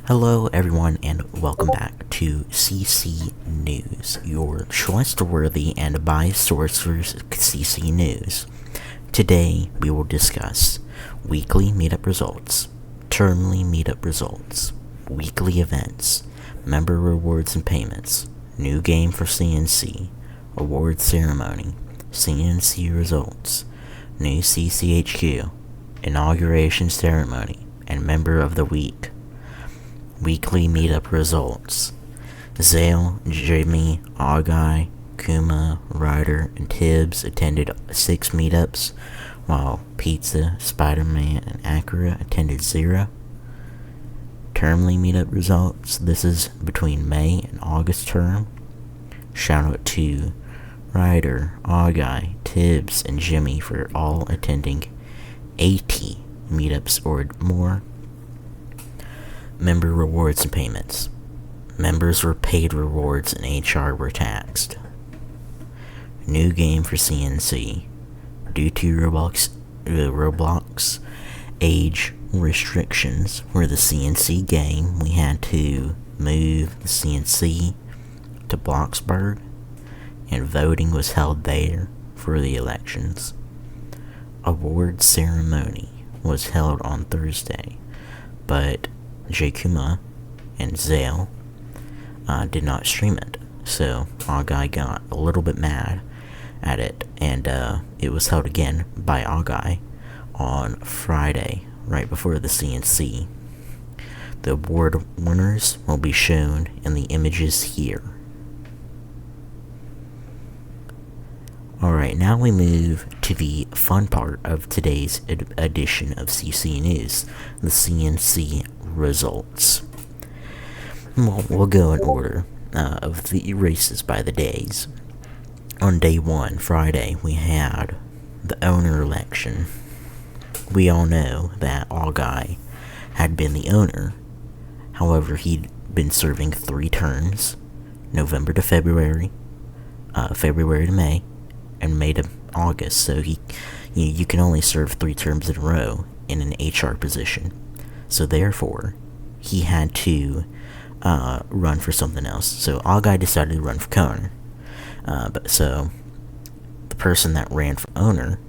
Hello, everyone, and welcome back to CC News, your trustworthy and biased source for CC News. Today, we will discuss weekly meetup results, termly meetup results, weekly events, member rewards and payments, new game for CNC, award ceremony, CNC results, new CCHQ, inauguration ceremony, and member of the week. Weekly meetup results. Zale, Jimmy, Auguy, Kuma, Ryder, and Tibbs attended 6 meetups, while Pizza, Spider-Man, and Acura attended 0. Termly meetup results. This is between May and August term. Shout out to Ryder, Auguy, Tibbs, and Jimmy for all attending 80 meetups or more. Member rewards and payments. Members were paid rewards and HR were taxed. New game for CNC. Due to Roblox age restrictions for the CNC game, we had to move the CNC to Bloxburg, and voting was held there for the elections. Award ceremony was held on Thursday, but JKuma and Zale did not stream it, so Auguy got a little bit mad at it, and it was held again by Auguy on Friday, right before the CNC. The award winners will be shown in the images here. Alright, now we move to the fun part of today's edition of CC News, the CNC results. We'll go in order of the races by the days. On day 1, Friday, we had the owner election. We all know that Auguy had been the owner. However, he'd been serving 3 terms, November to February, February to May, and May to August. So you can only serve 3 terms in a row in an HR position. So therefore, he had to run for something else. So Auguy decided to run for co-owner. So the person that ran for owner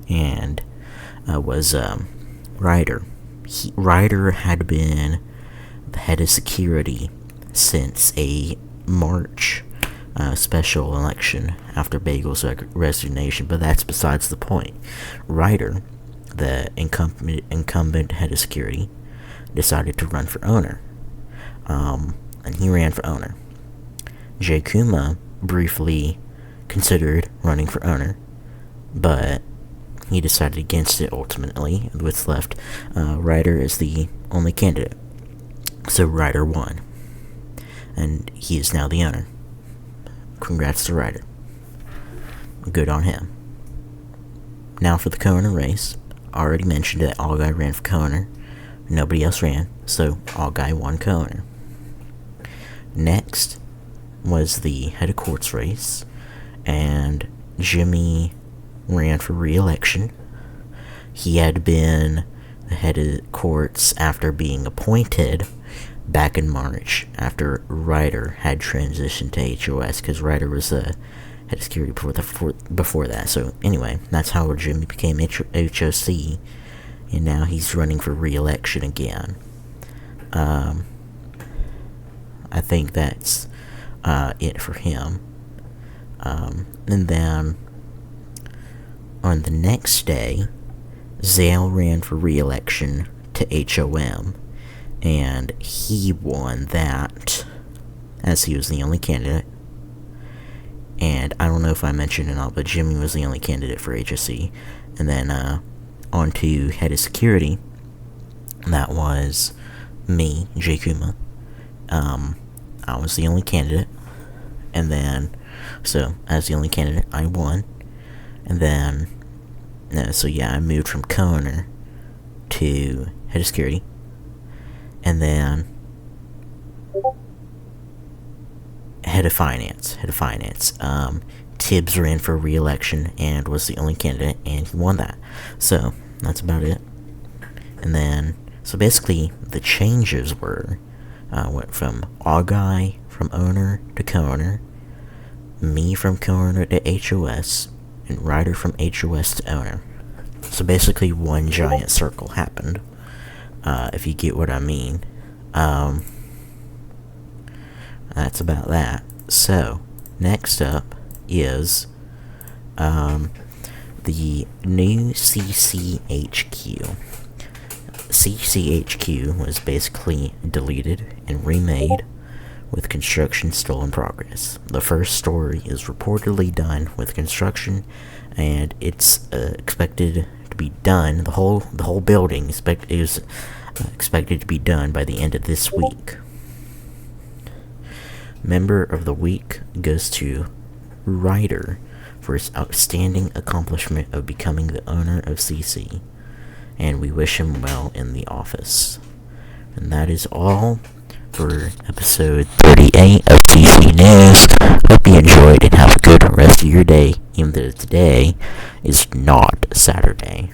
and was Ryder. Ryder had been the head of security since a March special election after Bagel's resignation, but that's besides the point. Ryder, the incumbent head of security, decided to run for owner, and he ran for owner. JKuma briefly considered running for owner, but he decided against it ultimately, which left Ryder as the only candidate. So Ryder won, and he is now the owner. Congrats to Ryder. Good on him. Now for the co-owner race. I already mentioned that Auguy ran for co-owner. Nobody else ran, so Auguy won co-owner. Next was the head of courts race, and Jimmy ran for re-election. He had been the head of courts after being appointed back in March, after Ryder had transitioned to HOS, because Ryder was the head of security before that. So anyway, that's how Jimmy became HOC, and now he's running for re-election again. I think that's it for him. And then on the next day, Zale ran for re-election to HOM, and he won that, as he was the only candidate. And I don't know if I mentioned it all, but Jimmy was the only candidate for HSC. And then on to head of security, that was me, JKuma. I was the only candidate, and then, so, as the only candidate, I won. And then, I moved from co-owner to head of security. And then head of finance. Tibbs ran for re-election and was the only candidate, and he won that. So that's about it. And then So basically, the changes went from Auguy from owner to co-owner, me from co-owner to HOS, and Ryder from HOS to owner. So basically, one giant circle happened, if you get what I mean. That's about that. So, next up is the new CCHQ. CCHQ was basically deleted and remade, with construction still in progress. The first story is reportedly done with construction, and it's expected to be done. The whole building is expected to be done by the end of this week. Member of the Week goes to Ryder for his outstanding accomplishment of becoming the owner of CC, and we wish him well in the office. And that is all for episode 38 of CC News. Hope you enjoyed and have a good rest of your day, even though today is not Saturday.